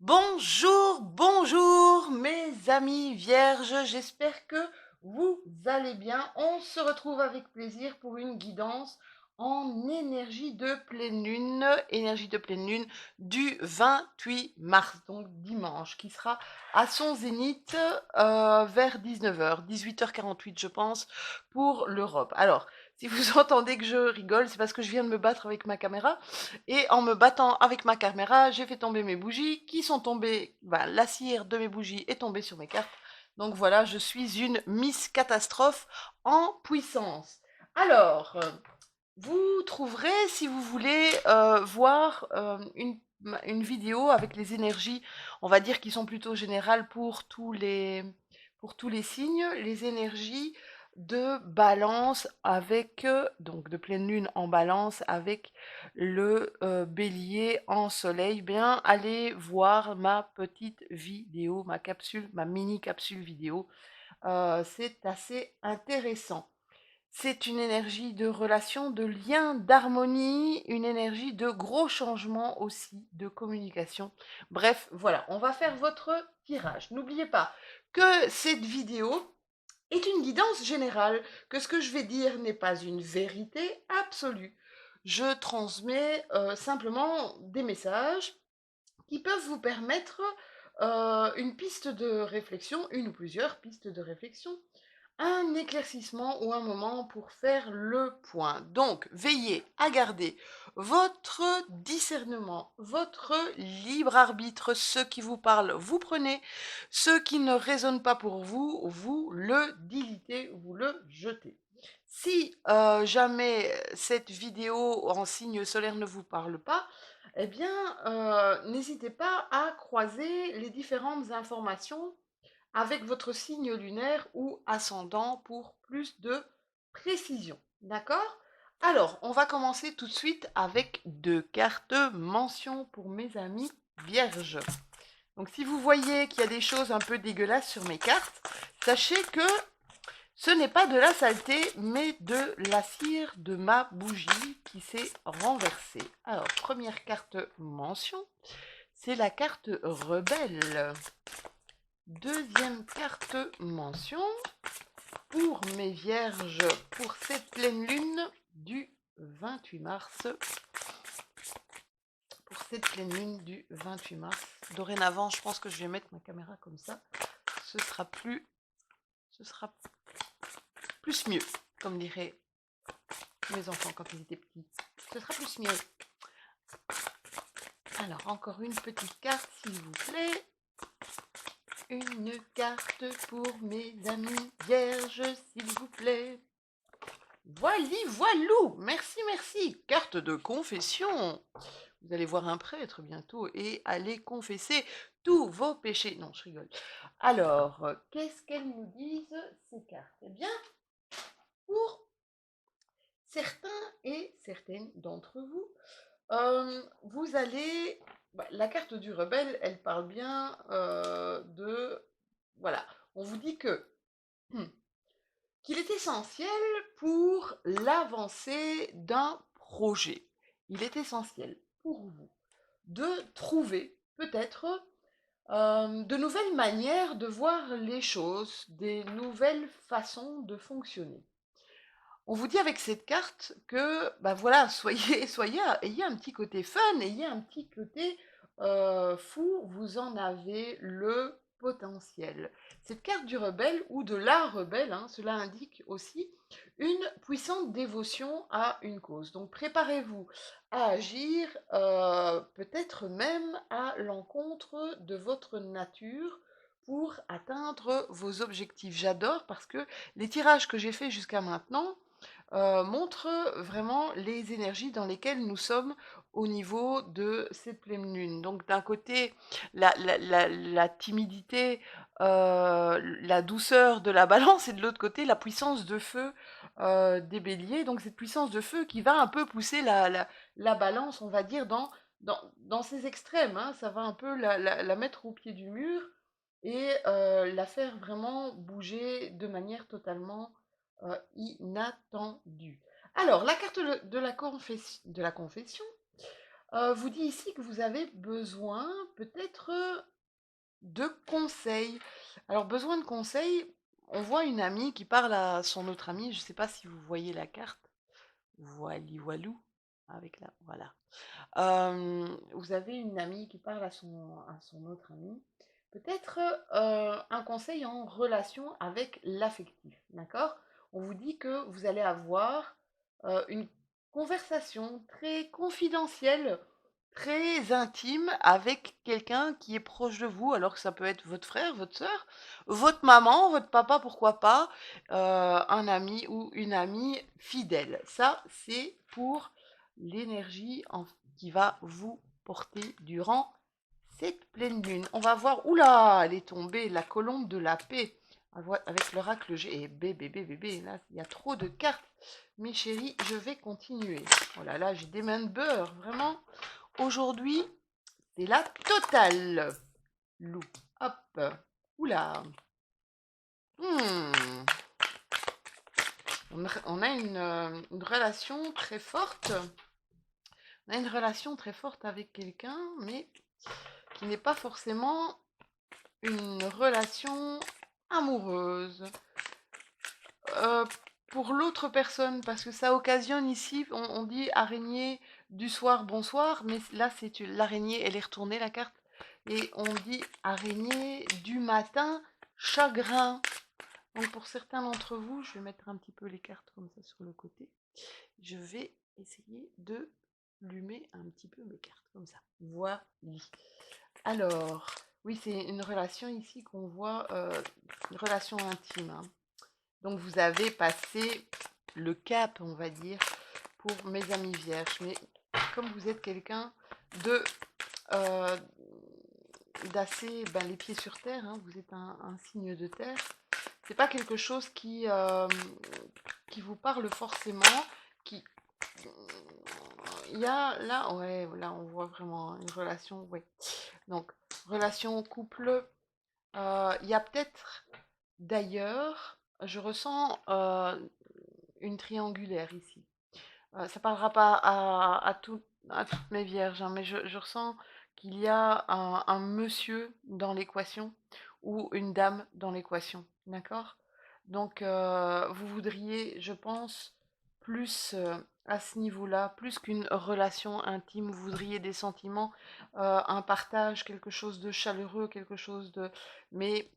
Bonjour, bonjour mes amis vierges, j'espère que vous allez bien. On se retrouve avec plaisir pour une guidance en énergie de pleine lune du 28 mars, donc dimanche, qui sera à son zénith vers 19h, 18h48 je pense, pour l'Europe. Alors, si vous entendez que je rigole, c'est parce que je viens de me battre avec ma caméra. Et en me battant avec ma caméra, j'ai fait tomber mes bougies qui sont tombées. La cire de mes bougies est tombée sur mes cartes. Donc voilà, je suis une Miss Catastrophe en puissance. Alors, vous trouverez, si vous voulez, voir une vidéo avec les énergies, on va dire, qui sont plutôt générales pour tous les signes, les énergies de balance avec, donc de pleine lune en balance avec le bélier en soleil. Bien, allez voir ma petite vidéo, ma capsule, ma mini capsule vidéo. C'est assez intéressant. C'est une énergie de relation, de lien, d'harmonie, une énergie de gros changements aussi, de communication. Bref, voilà, on va faire votre tirage. N'oubliez pas que cette vidéo est une guidance générale, que ce que je vais dire n'est pas une vérité absolue. Je transmets simplement des messages qui peuvent vous permettre une piste de réflexion, une ou plusieurs pistes de réflexion, un éclaircissement ou un moment pour faire le point. Donc, veillez à garder votre discernement, votre libre arbitre. Ce qui vous parle, vous prenez. Ce qui ne résonne pas pour vous, vous le dilitez, vous le jetez. Si jamais cette vidéo en signe solaire ne vous parle pas, eh bien, n'hésitez pas à croiser les différentes informations avec votre signe lunaire ou ascendant pour plus de précision. D'accord? Alors, on va commencer tout de suite avec deux cartes mention pour mes amis vierges. Donc, si vous voyez qu'il y a des choses un peu dégueulasses sur mes cartes, sachez que ce n'est pas de la saleté, mais de la cire de ma bougie qui s'est renversée. Alors, première carte mention, c'est la carte rebelle. Deuxième carte mention pour mes vierges pour cette pleine lune du 28 mars. Pour cette pleine lune du 28 mars. Dorénavant, je pense que je vais mettre ma caméra comme ça. Ce sera plus mieux, comme diraient mes enfants quand ils étaient petits. Ce sera plus mieux. Alors, encore une petite carte, s'il vous plaît. Une carte pour mes amis vierges, s'il vous plaît. Voili, voilou, merci, merci. Carte de confession. Vous allez voir un prêtre bientôt et allez confesser tous vos péchés. Non, je rigole. Alors, qu'est-ce qu'elles nous disent, ces cartes? Eh bien, pour certains et certaines d'entre vous, vous allez... la carte du rebelle, elle parle bien de... Voilà, on vous dit que... qu'il est essentiel pour l'avancée d'un projet. Il est essentiel pour vous de trouver peut-être de nouvelles manières de voir les choses, des nouvelles façons de fonctionner. On vous dit avec cette carte que, voilà, ayez un petit côté fun, ayez un petit côté fou, vous en avez le potentiel. Cette carte du rebelle ou de la rebelle, hein, cela indique aussi une puissante dévotion à une cause. Donc préparez-vous à agir, peut-être même à l'encontre de votre nature pour atteindre vos objectifs. J'adore parce que les tirages que j'ai faits jusqu'à maintenant, montre vraiment les énergies dans lesquelles nous sommes au niveau de cette pleine lune. Donc d'un côté, la timidité, la douceur de la balance et de l'autre côté, la puissance de feu des béliers. Donc cette puissance de feu qui va un peu pousser la balance, on va dire, dans ses extrêmes. Hein. Ça va un peu la mettre au pied du mur et la faire vraiment bouger de manière totalement inattendue. Alors, la carte de la confession, vous dit ici que vous avez besoin peut-être de conseils. Alors, besoin de conseils, on voit une amie qui parle à son autre amie. Je ne sais pas si vous voyez la carte. Voili voilou. Avec la. Voilà. Vous avez une amie qui parle à son autre amie. Peut-être un conseil en relation avec l'affectif, d'accord? On vous dit que vous allez avoir une conversation très confidentielle, très intime avec quelqu'un qui est proche de vous, alors que ça peut être votre frère, votre soeur, votre maman, votre papa, pourquoi pas, un ami ou une amie fidèle. Ça, c'est pour l'énergie qui va vous porter durant cette pleine lune. On va voir, oula, elle est tombée, la colombe de la paix, avec l'oracle G. Et bébé, là, il y a trop de cartes. Mes chéris, je vais continuer. Oh là là, j'ai des mains de beurre, vraiment. Aujourd'hui, c'est la totale. Loup, hop, oula. Hmm. On a une relation très forte. On a une relation très forte avec quelqu'un, mais qui n'est pas forcément une relation amoureuse. Euh, pour l'autre personne, parce que ça occasionne ici, on dit araignée du soir, bonsoir, mais là, c'est l'araignée, elle est retournée, la carte, et on dit araignée du matin, chagrin. Donc pour certains d'entre vous, je vais mettre un petit peu les cartes comme ça sur le côté. Je vais essayer de lumer un petit peu mes cartes comme ça. Voilà. Alors, oui, c'est une relation ici qu'on voit, une relation intime, hein. Donc vous avez passé le cap, on va dire, pour mes amis vierges. Mais comme vous êtes quelqu'un de euh, d'assez les pieds sur terre, hein, vous êtes un signe de terre, c'est pas quelque chose qui vous parle forcément, qui il y a là, ouais, là on voit vraiment une relation, ouais. Donc relation couple, il y a peut-être d'ailleurs, je ressens une triangulaire ici. Ça parlera pas à toutes mes vierges, hein, mais je ressens qu'il y a un monsieur dans l'équation ou une dame dans l'équation, d'accord? Donc, vous voudriez, je pense, plus à ce niveau-là, plus qu'une relation intime, vous voudriez des sentiments, un partage, quelque chose de chaleureux, quelque chose de... Mais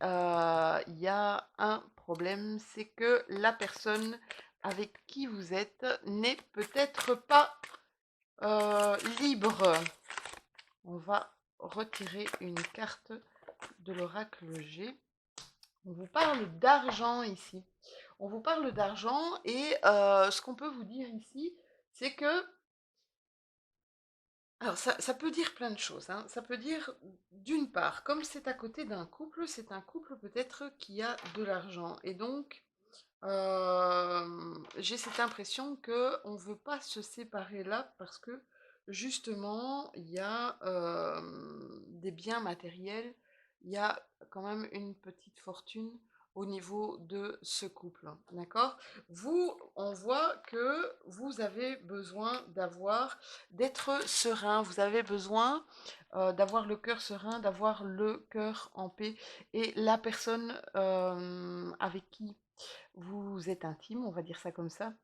il y a un problème, c'est que la personne avec qui vous êtes n'est peut-être pas libre. On va retirer une carte de l'oracle G. On vous parle d'argent ici. On vous parle d'argent et ce qu'on peut vous dire ici, c'est que... Alors ça peut dire plein de choses, hein. Ça peut dire, d'une part, comme c'est à côté d'un couple, c'est un couple peut-être qui a de l'argent. Et donc, j'ai cette impression qu'on ne veut pas se séparer là parce que justement, il y a des biens matériels, il y a quand même une petite fortune au niveau de ce couple, d'accord? Vous, on voit que vous avez besoin d'être serein, vous avez besoin d'avoir le cœur serein, d'avoir le cœur en paix, et la personne avec qui vous êtes intime, on va dire ça comme ça,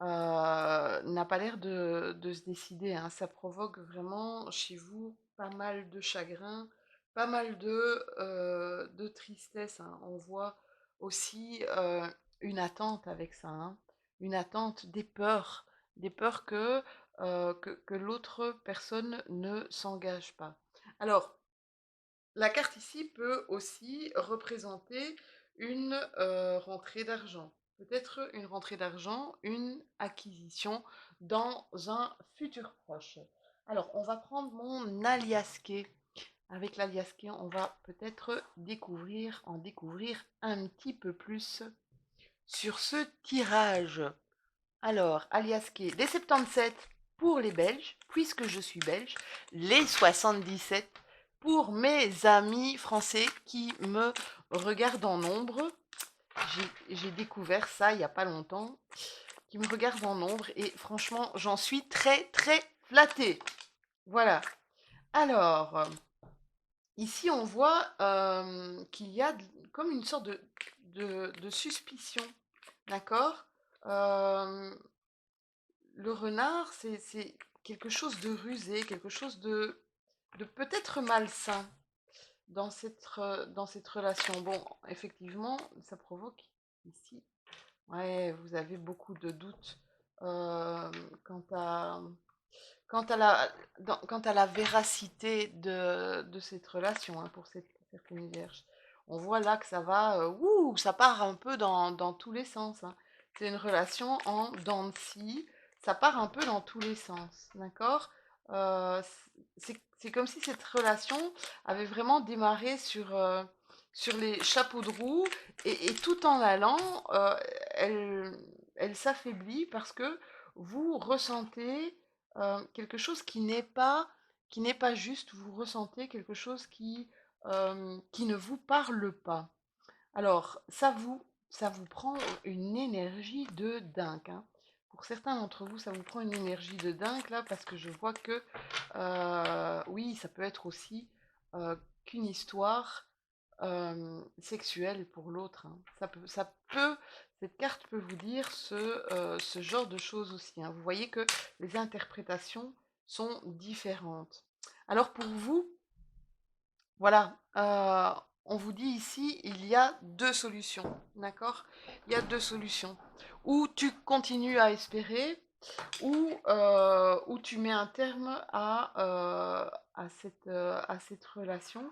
n'a pas l'air de se décider, hein. Ça provoque vraiment chez vous pas mal de chagrin, pas mal de tristesse, hein. On voit aussi une attente avec ça, hein. Une attente, des peurs que l'autre personne ne s'engage pas. Alors, la carte ici peut aussi représenter une rentrée d'argent. Peut-être une rentrée d'argent, une acquisition dans un futur proche. Alors, on va prendre mon aliasqué. Avec l'aliasqué, on va peut-être en découvrir un petit peu plus sur ce tirage. Alors, aliasqué, les 77 pour les Belges, puisque je suis belge, les 77 pour mes amis français qui me regardent en nombre. J'ai découvert ça il n'y a pas longtemps, qui me regardent en nombre et franchement, j'en suis très très flatté. Voilà. Alors, ici, on voit qu'il y a comme une sorte de suspicion. D'accord. Le renard, c'est quelque chose de rusé, quelque chose de peut-être malsain dans cette relation. Bon, effectivement, ça provoque ici, ouais, vous avez beaucoup de doutes euh, quant à, quant à la véracité de cette relation, hein, pour cette certaine vierge. On voit là que ça va, ça part un peu dans tous les sens, hein. C'est une relation en dents de scie, ça part un peu dans tous les sens, d'accord. Euh, c'est comme si cette relation avait vraiment démarré sur les chapeaux de roue et tout en allant, elle, elle s'affaiblit parce que vous ressentez quelque chose qui n'est pas juste, vous ressentez quelque chose qui ne vous parle pas. Alors, ça vous prend une énergie de dingue, hein. Pour certains d'entre vous, ça vous prend une énergie de dingue là, parce que je vois que, oui, ça peut être aussi qu'une histoire sexuelle pour l'autre, hein. Cette carte peut vous dire ce genre de choses aussi, hein. Vous voyez que les interprétations sont différentes. Alors pour vous, voilà, on vous dit ici, il y a deux solutions, d'accord? Il y a deux solutions. Ou tu continues à espérer, ou tu mets un terme à cette relation.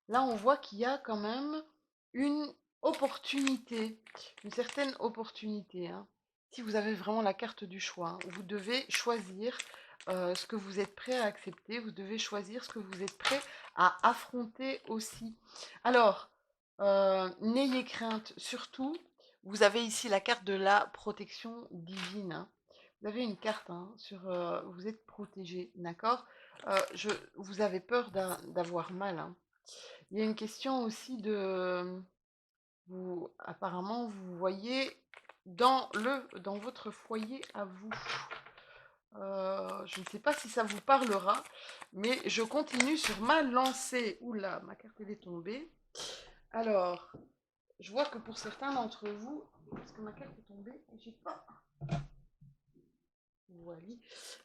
Là, on voit qu'il y a quand même une opportunité, une certaine opportunité, hein. Si vous avez vraiment la carte du choix, hein, vous devez choisir ce que vous êtes prêt à accepter, vous devez choisir ce que vous êtes prêt à affronter aussi. Alors, n'ayez crainte, surtout, vous avez ici la carte de la protection divine, hein. Vous avez une carte, hein, vous êtes protégé, d'accord. Vous avez peur d'avoir mal, hein. Il y a une question aussi vous, apparemment, vous voyez dans votre foyer à vous. Je ne sais pas si ça vous parlera, mais je continue sur ma lancée. Oula, ma carte elle est tombée. Alors, je vois que pour certains d'entre vous, parce que ma carte est tombée, j'ai pas. Voilà.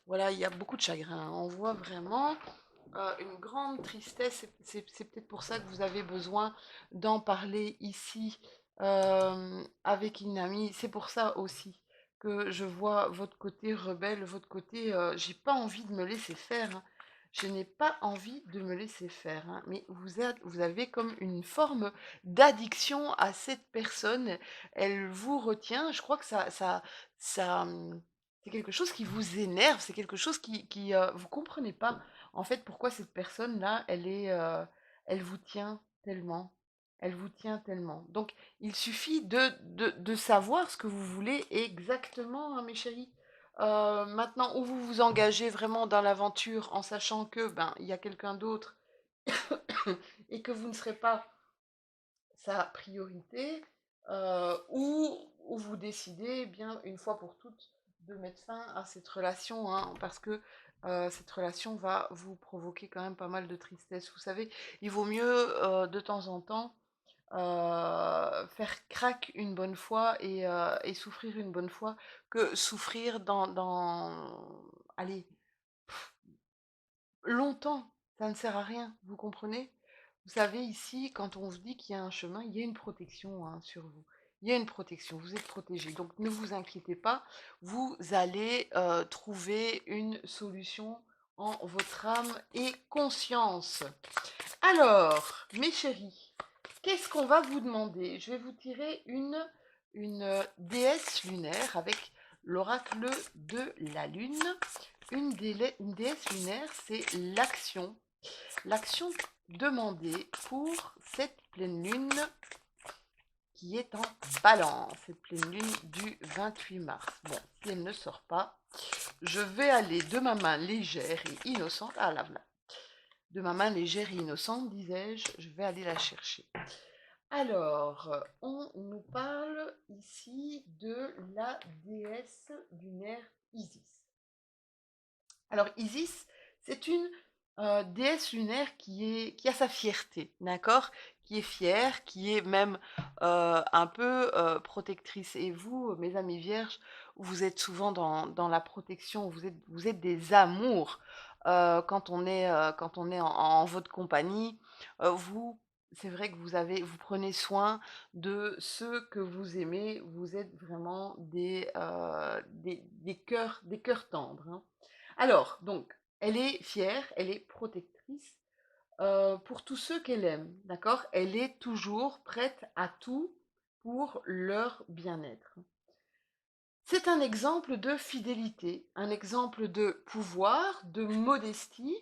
Voilà, il y a beaucoup de chagrin, hein. On voit vraiment une grande tristesse. C'est peut-être pour ça que vous avez besoin d'en parler ici avec une amie. C'est pour ça aussi que je vois votre côté rebelle, votre côté j'ai pas envie de me laisser faire, hein. Je n'ai pas envie de me laisser faire, hein. Mais vous avez comme une forme d'addiction à cette personne. Elle vous retient. Je crois que c'est quelque chose qui vous énerve. C'est quelque chose vous comprenez pas en fait, pourquoi cette personne-là, elle vous tient tellement. Elle vous tient tellement. Donc, il suffit de savoir ce que vous voulez exactement, hein, mes chéris. Maintenant, où vous vous engagez vraiment dans l'aventure en sachant que ben il y a quelqu'un d'autre et que vous ne serez pas sa priorité, ou vous décidez eh bien une fois pour toutes de mettre fin à cette relation, hein, parce que cette relation va vous provoquer quand même pas mal de tristesse. Vous savez, il vaut mieux de temps en temps faire crack une bonne fois et souffrir une bonne fois que souffrir allez, longtemps. Ça ne sert à rien, vous comprenez? Vous savez, ici, quand on vous dit qu'il y a un chemin, il y a une protection, hein, sur vous. Il y a une protection, vous êtes protégé. Donc ne vous inquiétez pas, vous allez trouver une solution en votre âme et conscience. Alors, mes chéris, qu'est-ce qu'on va vous demander? Je vais vous tirer une déesse lunaire avec l'oracle de la lune. Une déesse lunaire, c'est l'action. L'action demandée pour cette pleine lune qui est en balance, cette pleine lune du 28 mars. Bon, si elle ne sort pas, je vais aller de ma main légère et innocente, ah là, voilà, de ma main légère et innocente, disais-je, je vais aller la chercher. Alors, on nous parle ici de la déesse lunaire Isis. Alors Isis, c'est une déesse lunaire qui a sa fierté, d'accord? Qui est fière, qui est même un peu protectrice. Et vous, mes amis vierges, vous êtes souvent dans la protection, vous êtes des amours. Quand on est en votre compagnie, vous, c'est vrai que vous prenez soin de ceux que vous aimez. Vous êtes vraiment des cœurs tendres, hein. Alors, donc, elle est fière, elle est protectrice pour tous ceux qu'elle aime, d'accord? Elle est toujours prête à tout pour leur bien-être. C'est un exemple de fidélité, un exemple de pouvoir, de modestie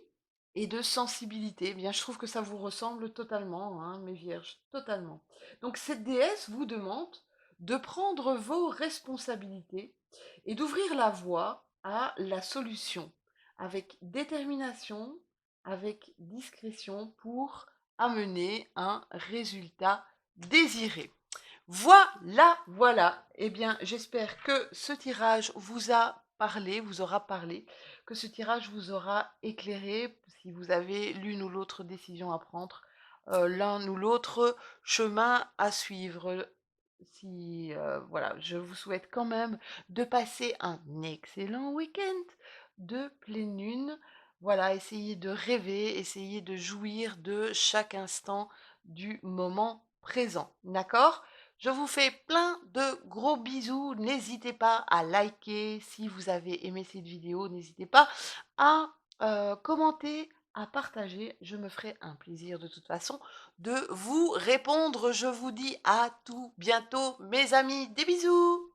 et de sensibilité. Eh bien, je trouve que ça vous ressemble totalement, hein, mes vierges, totalement. Donc, cette déesse vous demande de prendre vos responsabilités et d'ouvrir la voie à la solution avec détermination, avec discrétion pour amener un résultat désiré. Voilà, voilà. Eh bien, j'espère que ce tirage vous a parlé, vous aura parlé, que ce tirage vous aura éclairé si vous avez l'une ou l'autre décision à prendre, l'un ou l'autre chemin à suivre. Si, voilà, je vous souhaite quand même de passer un excellent week-end de pleine lune. Voilà, essayez de rêver, essayez de jouir de chaque instant du moment présent. D'accord? Je vous fais plein de gros bisous. N'hésitez pas à liker si vous avez aimé cette vidéo. N'hésitez pas à commenter, à partager. Je me ferai un plaisir de toute façon de vous répondre. Je vous dis à tout bientôt, mes amis. Des bisous!